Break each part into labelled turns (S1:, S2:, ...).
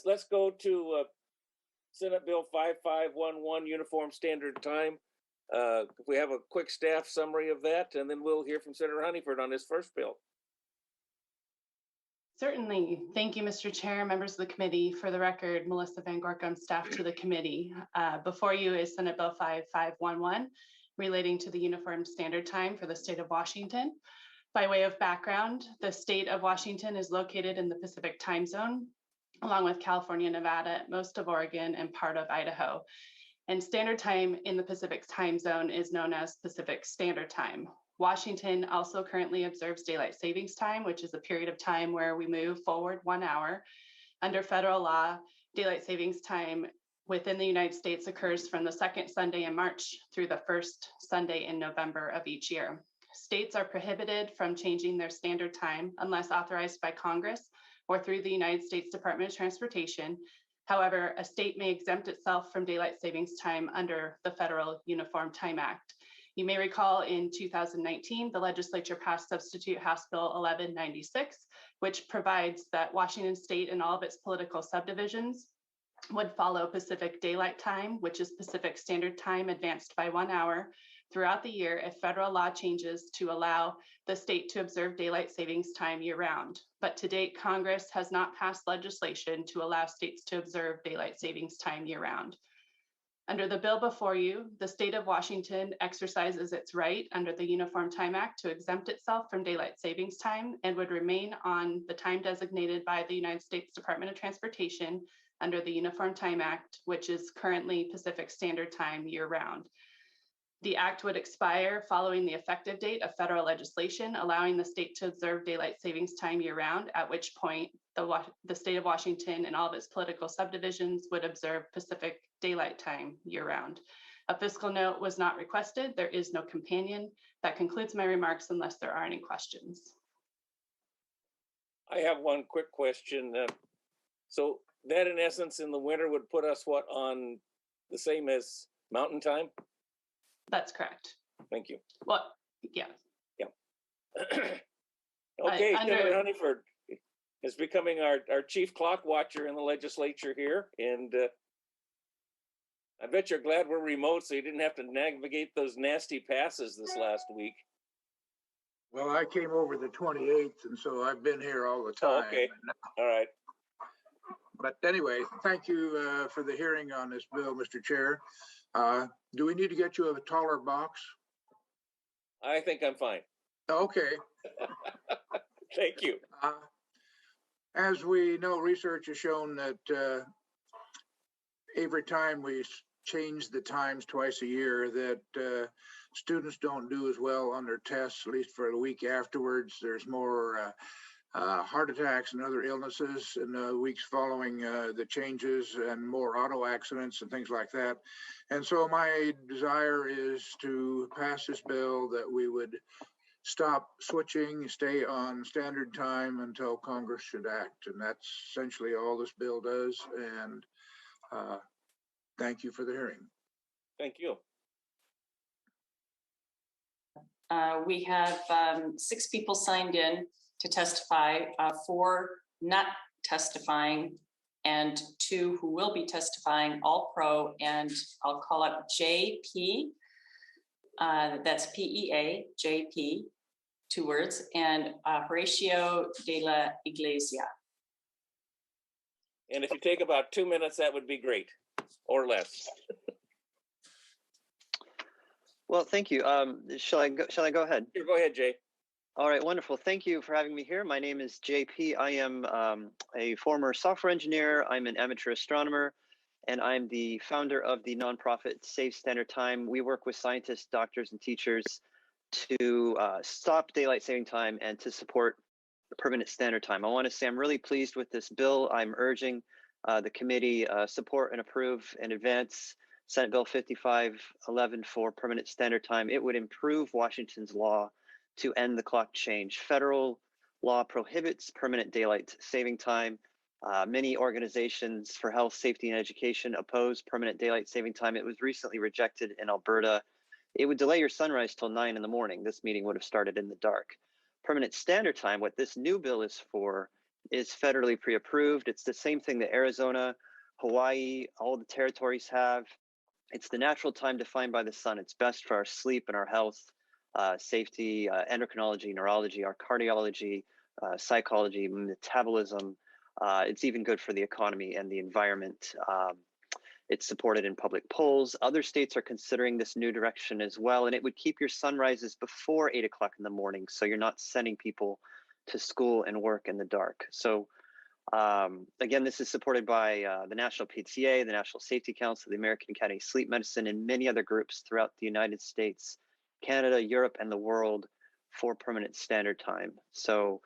S1: let's go to Senate Bill 5511, Uniform Standard Time. If we have a quick staff summary of that, and then we'll hear from Senator Honeyford on his first bill.
S2: Certainly. Thank you, Mr. Chair, members of the committee. For the record, Melissa Van Gorkom, staff to the committee. Before you is Senate Bill 5511, relating to the Uniform Standard Time for the state of Washington. By way of background, the state of Washington is located in the Pacific time zone, along with California, Nevada, most of Oregon, and part of Idaho. And standard time in the Pacific time zone is known as Pacific Standard Time. Washington also currently observes daylight savings time, which is a period of time where we move forward 1 hour. Under federal law, daylight savings time within the United States occurs from the second Sunday in March through the first Sunday in November of each year. States are prohibited from changing their standard time unless authorized by Congress or through the United States Department of Transportation. However, a state may exempt itself from daylight savings time under the Federal Uniform Time Act. You may recall in 2019, the legislature passed Substitute House Bill 1196, which provides that Washington State and all of its political subdivisions would follow Pacific Daylight Time, which is Pacific Standard Time advanced by 1 hour throughout the year if federal law changes to allow the state to observe daylight savings time year-round. But to date, Congress has not passed legislation to allow states to observe daylight savings time year-round. Under the bill before you, the state of Washington exercises its right under the Uniform Time Act to exempt itself from daylight savings time and would remain on the time designated by the United States Department of Transportation under the Uniform Time Act, which is currently Pacific Standard Time year-round. The act would expire following the effective date of federal legislation, allowing the state to observe daylight savings time year-round, at which point the state of Washington and all of its political subdivisions would observe Pacific Daylight Time year-round. A fiscal note was not requested. There is no companion. That concludes my remarks unless there are any questions.
S1: I have one quick question. So that in essence in the winter would put us what, on the same as Mountain Time?
S2: That's correct.
S1: Thank you.
S2: Well, yeah.
S1: Yeah. Okay, Senator Honeyford is becoming our chief clock watcher in the legislature here. And I bet you're glad we're remote so you didn't have to navigate those nasty passes this last week.
S3: Well, I came over the 28th, and so I've been here all the time.
S1: Oh, okay, all right.
S3: But anyway, thank you for the hearing on this bill, Mr. Chair. Do we need to get you a taller box?
S1: I think I'm fine.
S3: Okay.
S1: Thank you.
S3: As we know, research has shown that every time we change the times twice a year, that students don't do as well on their tests, at least for the week afterwards. There's more heart attacks and other illnesses in the weeks following the changes, and more auto accidents and things like that. And so my desire is to pass this bill that we would stop switching, stay on standard time until Congress should act. And that's essentially all this bill does. And thank you for the hearing.
S1: Thank you.
S4: We have 6 people signed in to testify, 4 not testifying, and 2 who will be testifying, all pro, and I'll call up JP, that's PEA, JP, 2 words, and Horacio de la Iglesia.
S1: And if you take about 2 minutes, that would be great, or less.
S5: Well, thank you. Shall I go ahead?
S1: Sure, go ahead, Jay.
S5: All right, wonderful. Thank you for having me here. My name is JP. I am a former software engineer. I'm an amateur astronomer, and I'm the founder of the nonprofit Save Standard Time. We work with scientists, doctors, and teachers to stop daylight saving time and to support permanent standard time. I want to say I'm really pleased with this bill. I'm urging the committee support and approve in advance Senate Bill 5511 for permanent standard time. It would improve Washington's law to end the clock change. Federal law prohibits permanent daylight saving time. Many organizations for health, safety, and education oppose permanent daylight saving time. It was recently rejected in Alberta. It would delay your sunrise till 9 in the morning. This meeting would have started in the dark. Permanent standard time, what this new bill is for, is federally pre-approved. It's the same thing that Arizona, Hawaii, all the territories have. It's the natural time defined by the sun. It's best for our sleep and our health, safety, endocrinology, neurology, our cardiology, psychology, metabolism. It's even good for the economy and the environment. It's supported in public polls. Other states are considering this new direction as well, and it would keep your sunrises before 8 o'clock in the morning, so you're not sending people to school and work in the dark. So again, this is supported by the National PTA, the National Safety Council, the American Academy of Sleep Medicine, and many other groups throughout the United States, Canada, Europe, and the world for permanent standard time. So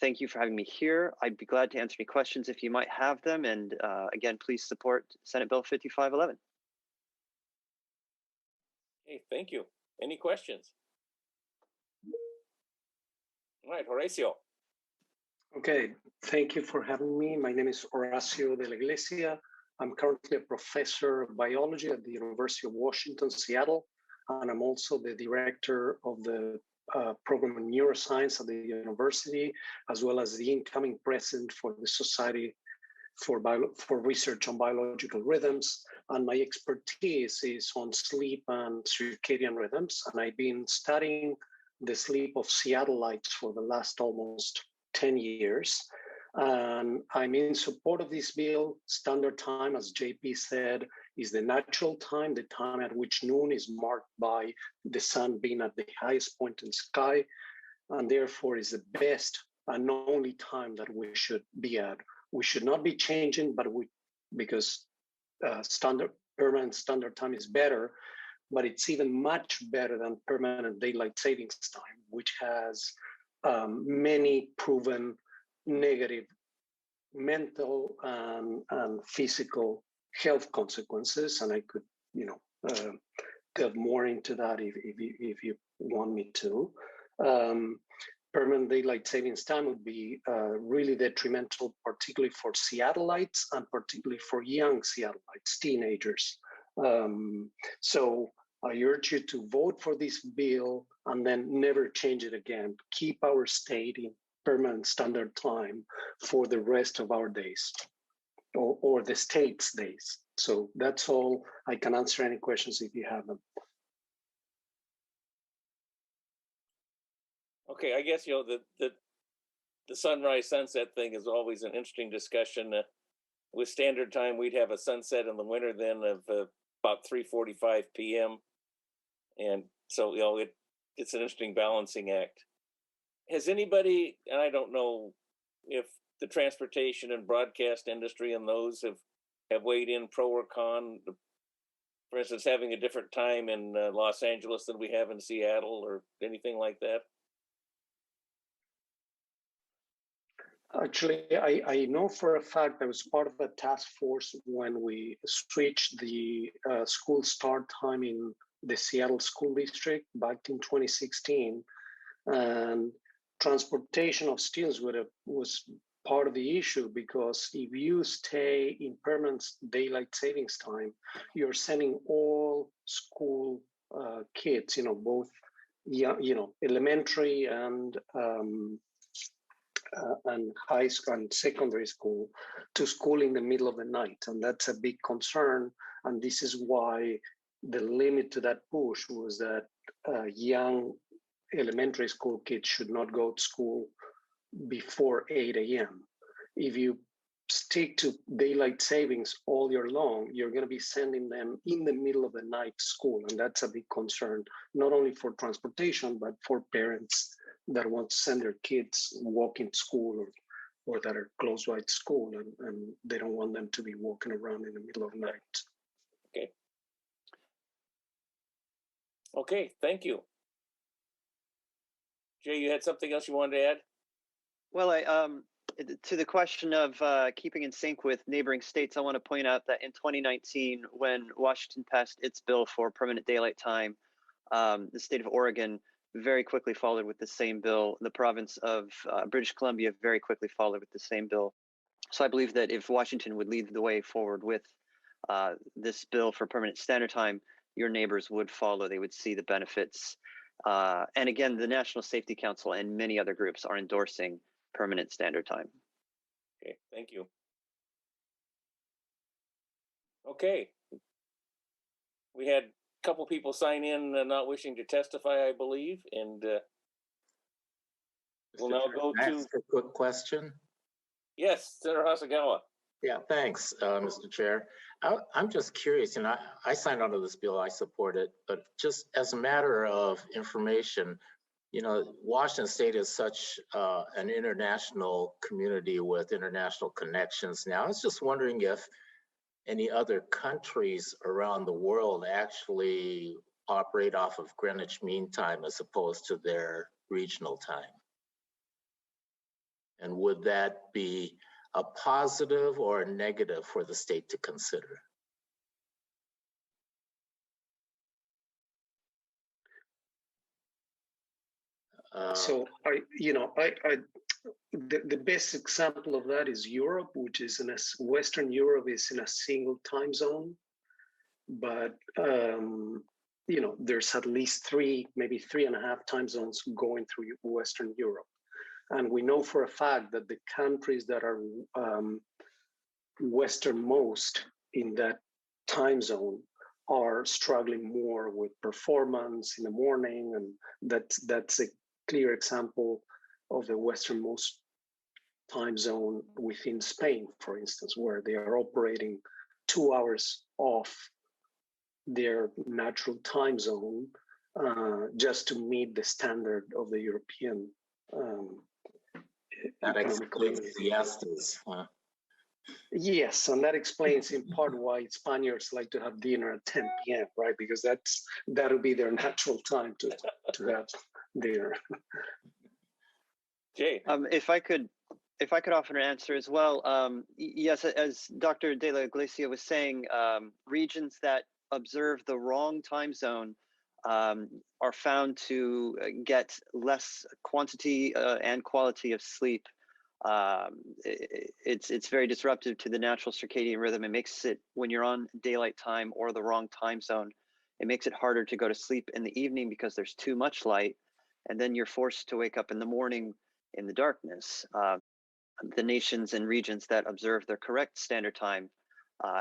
S5: thank you for having me here. I'd be glad to answer any questions if you might have them. And again, please support Senate Bill 5511.
S1: Okay, thank you. Any questions? All right, Horacio.
S6: Okay, thank you for having me. My name is Horacio de la Iglesia. I'm currently a professor of biology at the University of Washington, Seattle, and I'm also the director of the program in neuroscience at the university, as well as the incoming president for the Society for Research on Biological Rhythms. And my expertise is on sleep and circadian rhythms. And I've been studying the sleep of Seattleites for the last almost 10 years. And I'm in support of this bill. Standard time, as JP said, is the natural time, the time at which noon is marked by the sun being at the highest point in the sky, and therefore is the best and only time that we should be at. We should not be changing, but because permanent standard time is better, but it's even much better than permanent daylight savings time, which has many proven negative mental and physical health consequences. And I could, delve more into that if you want me to. Permanent daylight savings time would be really detrimental, particularly for Seattleites and particularly for young Seattleites, teenagers. So I urge you to vote for this bill and then never change it again. Keep our state in permanent standard time for the rest of our days, or the state's days. So that's all. I can answer any questions if you have them.
S1: Okay, I guess the sunrise sunset thing is always an interesting discussion. With standard time, we'd have a sunset in the winter then of about 3:45 p.m. And so it's an interesting balancing act. Has anybody, and I don't know if the transportation and broadcast industry and those have weighed in pro or con, for instance, having a different time in Los Angeles than we have in Seattle or anything like that?
S6: Actually, I know for a fact I was part of a task force when we switched the school start time in the Seattle School District back in 2016. And transportation of students was part of the issue, because if you stay in permanent daylight savings time, you're sending all school kids, both elementary and high school and secondary school, to school in the middle of the night. And that's a big concern. And this is why the limit to that push was that young elementary school kids should not go to school before 8 a.m. If you stick to daylight savings all year long, you're going to be sending them in the middle of the night to school. And that's a big concern, not only for transportation, but for parents that want to send their kids walking to school or that are close by to school, and they don't want them to be walking around in the middle of the night.
S1: Okay. Okay, thank you. Jay, you had something else you wanted to add?
S5: Well, to the question of keeping in sync with neighboring states, I want to point out that in 2019, when Washington passed its bill for permanent daylight time, the state of Oregon very quickly followed with the same bill. The province of British Columbia very quickly followed with the same bill. So I believe that if Washington would lead the way forward with this bill for permanent standard time, your neighbors would follow. They would see the benefits. And again, the National Safety Council and many other groups are endorsing permanent standard time.
S1: Okay, thank you. Okay. We had a couple people sign in not wishing to testify, I believe, and we'll now go
S7: Can I
S1: to,
S7: ask a quick question?
S1: yes, Senator Hasagawa.
S7: Yeah, thanks, Mr. Chair. I'm just curious, and I signed onto this bill, I support it, but just as a matter of information, you know, Washington State is such an international community with international connections now. I was just wondering if any other countries around the world actually operate off of Greenwich Mean Time as opposed to their regional time. And would that be a positive or a negative for the state to consider?
S6: So the best example of that is Europe, which is in Western Europe is in a single time zone, but you know, there's at least three, maybe 3.5 time zones going through Western Europe. And we know for a fact that the countries that are westernmost in that time zone are struggling more with performance in the morning, and that's a clear example of the westernmost time zone within Spain, for instance, where they are operating 2 hours off their natural time zone just to meet the standard of the European
S7: That
S6: economic
S7: explains
S6: community.
S7: siestas.
S6: Yes, and that explains in part why Spaniards like to have dinner at 10 p.m., right? Because that'll be their natural time to have dinner.
S1: Jay.
S5: If I could offer an answer as well. Yes, as Dr. De La Iglesia was saying, regions that observe the wrong time zone are found to get less quantity and quality of sleep. It's very disruptive to the natural circadian rhythm. It makes it, when you're on daylight time or the wrong time zone, it makes it harder to go to sleep in the evening because there's too much light, and then you're forced to wake up in the morning in the darkness. The nations and regions that observe their correct standard time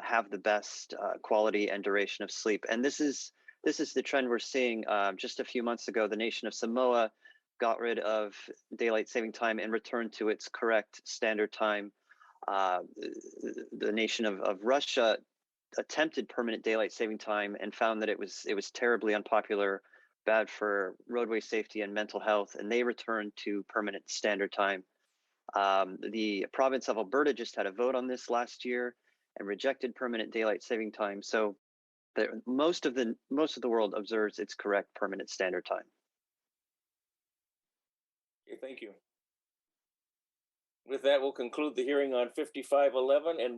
S5: have the best quality and duration of sleep. And this is the trend we're seeing. Just a few months ago, the nation of Samoa got rid of daylight saving time and returned to its correct standard time. The nation of Russia attempted permanent daylight saving time and found that it was terribly unpopular, bad for roadway safety and mental health, and they returned to permanent standard time. The province of Alberta just had a vote on this last year and rejected permanent daylight saving time. So most of the world observes its correct permanent standard time.
S1: Okay, thank you. With that, we'll conclude the hearing on 5511 and